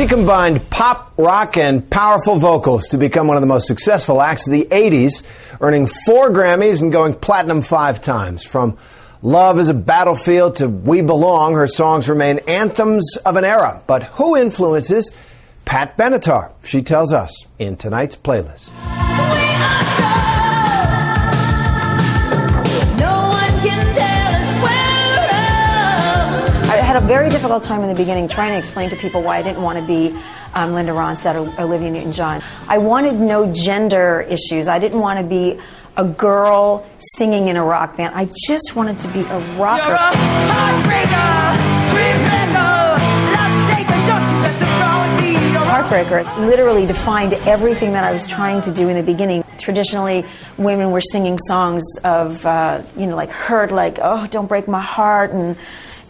She combined pop, rock, and powerful vocals to become one of the most successful acts of the 80s, earning 4 Grammys and going platinum 5 times. From Love is a Battlefield to We Belong, her songs remain anthems of an era. But who influences Pat Benatar? She tells us in tonight's playlist. I had a very difficult time in the beginning trying to explain to people why I didn't want to be Linda Ronstadt or Olivia Newton-John. I wanted no gender issues. I didn't want to be a girl singing in a rock band. I just wanted to be a rocker. You're a Heartbreaker literally defined everything that I was trying to do in the beginning. Traditionally, women were singing songs of, like hurt, like, oh, don't break my heart, and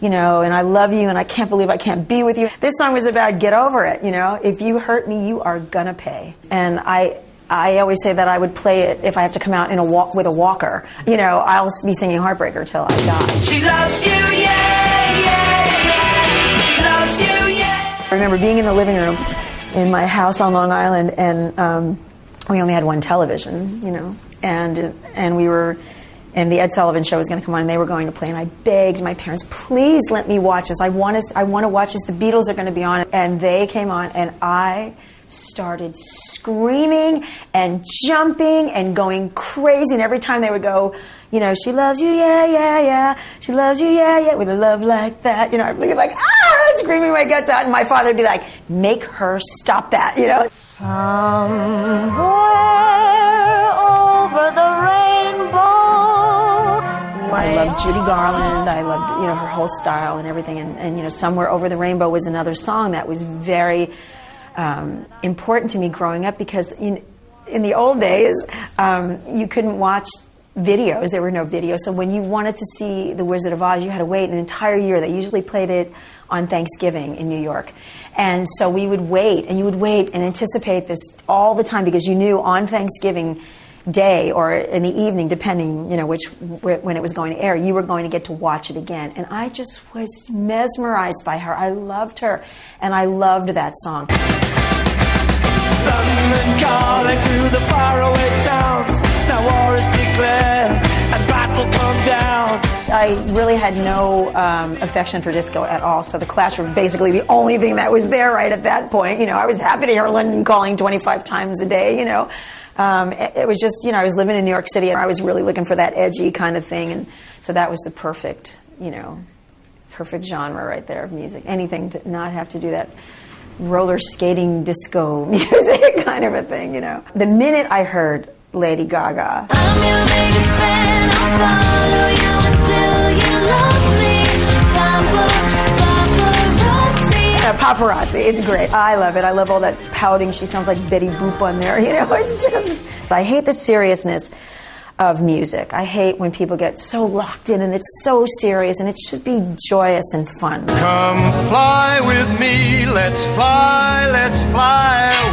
and I love you, and I can't believe I can't be with you. This song was about get over it, If you hurt me, you are gonna pay. And I always say that I would play it if I have to come out in with a walker. I'll be singing Heartbreaker till I die. She loves you, yeah, yeah, yeah. She loves you, yeah. I remember being in the living room in my house on Long Island, and we only had one television, and we were. And the Ed Sullivan Show was going to come on, and they were going to play. And I begged my parents, please let me watch this. I want to watch this. The Beatles are going to be on. And they came on, and I started screaming and jumping and going crazy. And every time they would go, she loves you, yeah, yeah, yeah. She loves you, yeah, yeah, with a love like that. I'd be like, screaming my guts out. And my father would be like, make her stop that, Somewhere over the rainbow. I loved Judy Garland. I loved, her whole style and everything. And Somewhere Over the Rainbow was another song that was very important to me growing up, because in the old days, you couldn't watch videos. There were no videos. So when you wanted to see The Wizard of Oz, you had to wait an entire year. They usually played it on Thanksgiving in New York. And so we would wait, and you would wait and anticipate this all the time, because you knew on Thanksgiving Day or in the evening, depending, when it was going to air, you were going to get to watch it again. And I just was mesmerized by her. I loved her, and I loved that song. London calling to the faraway towns. Now war is declared and battle come down. I really had no affection for disco at all, so the Clash were basically the only thing that was there right at that point. I was happy to hear London calling 25 times a day, It was just, I was living in New York City, and I was really looking for that edgy kind of thing, and so that was the perfect, perfect genre right there of music. Anything to not have to do that roller skating disco music kind of a thing, The minute I heard Lady Gaga, I'm your biggest fan, I'll follow you until you love me. Paparazzi, it's great. I love it. I love all that pouting. She sounds like Betty Boop on there. It's just... I hate the seriousness of music. I hate when people get so locked in and it's so serious, and it should be joyous and fun. Come fly with me, let's fly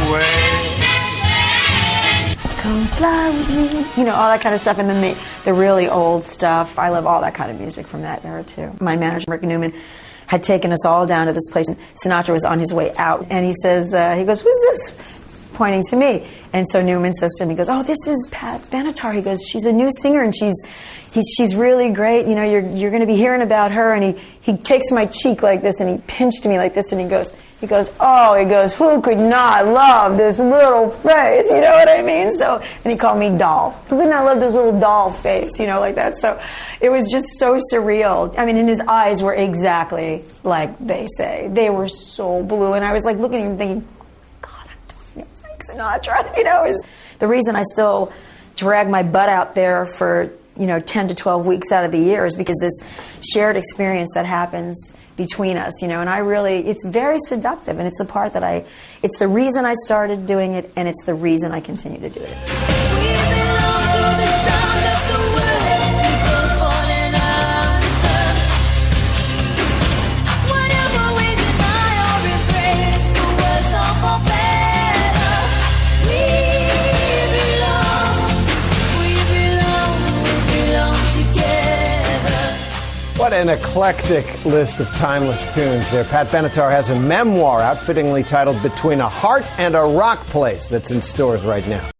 away. Come fly with me. All that kind of stuff. And then the really old stuff. I love all that kind of music from that era, too. My manager, Rick Newman, had taken us all down to this place, and Sinatra was on his way out, and he says, he goes, who's this? Pointing to me. And so Newman says to him, he goes, oh, this is Pat Benatar. He goes, she's a new singer, and she's really great. You're going to be hearing about her. And he takes my cheek like this, and he pinched me like this, and he goes, who could not love this little face? You know what I mean? So, and he called me doll. Who could not love this little doll face? Like that. So it was just so surreal. I mean, and his eyes were exactly like they say. They were so blue, and I was like looking at him thinking, God, I'm doing it like Sinatra. It was the reason I still drag my butt out there for 10 to 12 weeks out of the year is because this shared experience that happens between us, and it's very seductive, and it's the part that it's the reason I started doing it, and it's the reason I continue to do it. What an eclectic list of timeless tunes there. Pat Benatar has a memoir out fittingly titled Between a Heart and a Rock Place that's in stores right now.